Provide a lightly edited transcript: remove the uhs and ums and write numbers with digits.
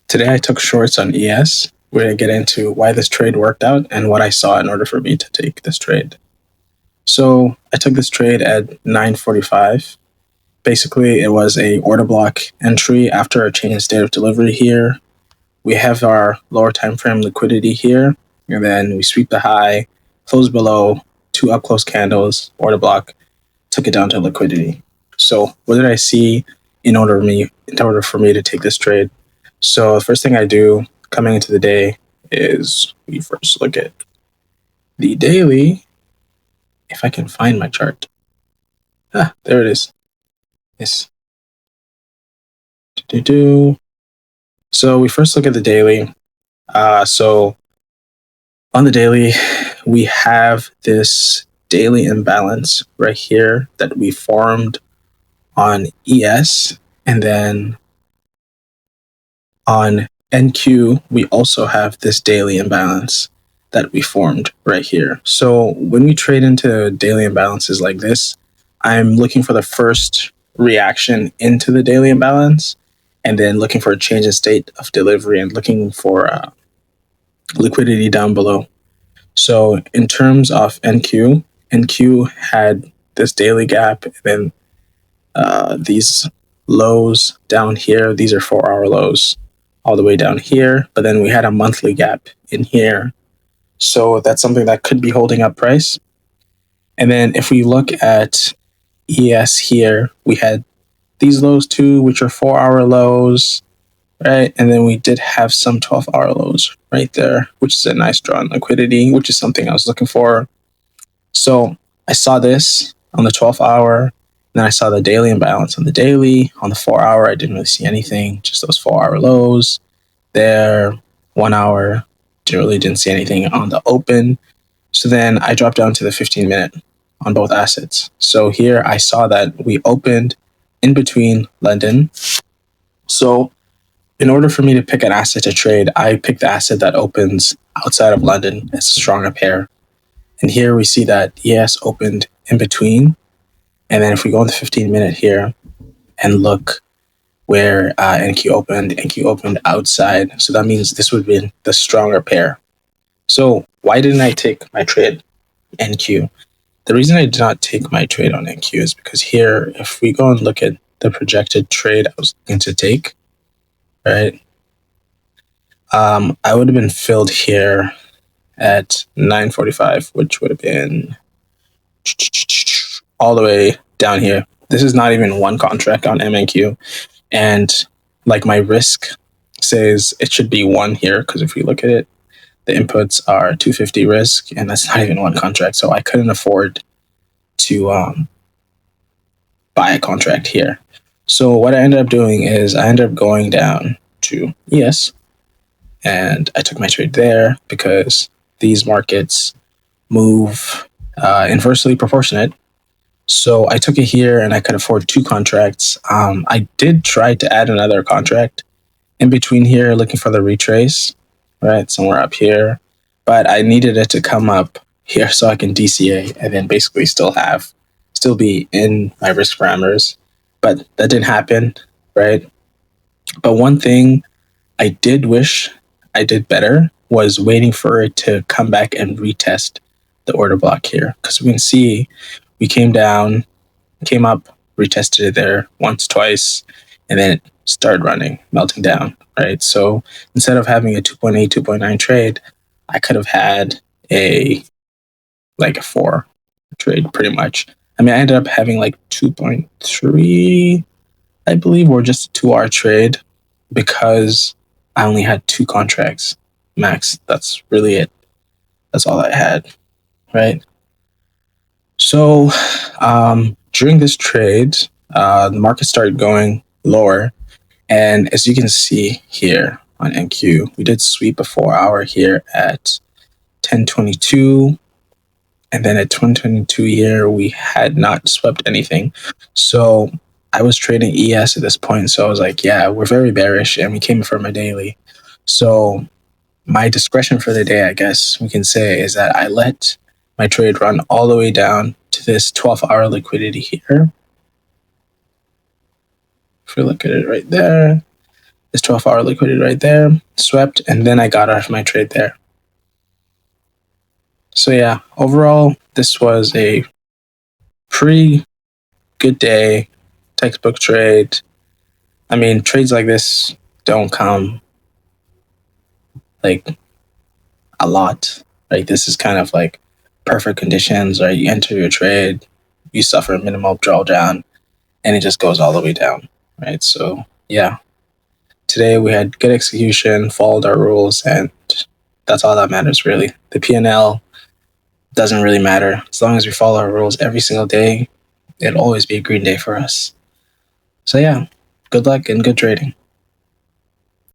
Today I took shorts on ES. We're going to get into why this trade worked out and what I saw in order for me to take this trade. So I took this trade at 9:45. Basically, it was a order block entry after a change in state of delivery here. We have our lower time frame liquidity here, and then we sweep the high, close below, two up close candles, order block, took it down to liquidity. So what did I see in order for me to take this trade? So the first thing I do coming into the day is we first look at the daily. If I can find my chart. There it is. Yes. So we first look at the daily. So on the daily, we have this daily imbalance right here that we formed on ES, and then on NQ, we also have this daily imbalance that we formed right here. So when we trade into daily imbalances like this, I'm looking for the first reaction into the daily imbalance, and then looking for a change in state of delivery and looking for liquidity down below. So in terms of NQ had this daily gap, and then these lows down here, these are 4-hour lows all the way down here, but then we had a monthly gap in here. So that's something that could be holding up price. And then if we look at ES here, we had these lows too, which are 4-hour lows, right? And then we did have some 12-hour lows right there, which is a nice draw on liquidity, which is something I was looking for. So I saw this on the 12-hour, then I saw the daily imbalance on the daily. On the 4-hour, I didn't really see anything, just those 4-hour lows there. 1 hour, didn't see anything on the open. So then I dropped down to the 15-minute on both assets. So here I saw that we opened in between London. So in order for me to pick an asset to trade, I picked the asset that opens outside of London as a stronger pair. And here we see that ES opened in between. And then if we go in the 15-minute here and look where NQ opened outside. So that means this would be the stronger pair. So why didn't I take my trade NQ? The reason I did not take my trade on NQ is because here, if we go and look at the projected trade I was looking to take, right? I would have been filled here at 9:45, which would have been all the way down here. This is not even one contract on MNQ. And like my risk says it should be one here, because if we look at it, the inputs are 250 risk, and that's not even one contract. So I couldn't afford to buy a contract here. So what I ended up doing is I ended up going down to ES, and I took my trade there because these markets move inversely proportionate. So I took it here, and I could afford two contracts. I did try to add another contract in between here, looking for the retrace, right, somewhere up here. But I needed it to come up here so I can DCA and then basically still be in my risk parameters. But that didn't happen, right? But one thing I did wish I did better was waiting for it to come back and retest the order block here. Because we can see we came down, came up, retested it there once, twice, and then it started running, melting down, right? So instead of having a 2.8, 2.9 trade, I could have had a 4 trade pretty much. I mean, I ended up having 2.3, I believe, or just a 2-hour trade because I only had 2 contracts max. That's really it. That's all I had, right? So during this trade, the market started going lower. And as you can see here on NQ, we did sweep a 4-hour here at 10:22. And then at 10:22 here, we had not swept anything. So I was trading ES at this point. So I was like, yeah, we're very bearish, and we came from a daily. So my discretion for the day, I guess we can say, is that I let my trade run all the way down to this 12-hour liquidity here. If we look at it right there, This 12-hour liquidity right there, swept, and then I got out of my trade there. So yeah, overall, this was a pretty good day, textbook trade. I mean, trades like this don't come like a lot. Like this is kind of like perfect conditions, right? You enter your trade, you suffer a minimal drawdown, and it just goes all the way down, right? So yeah, today we had good execution, followed our rules, and that's all that matters really. The P&L doesn't really matter. As long as we follow our rules every single day, it'll always be a green day for us. So yeah, good luck and good trading.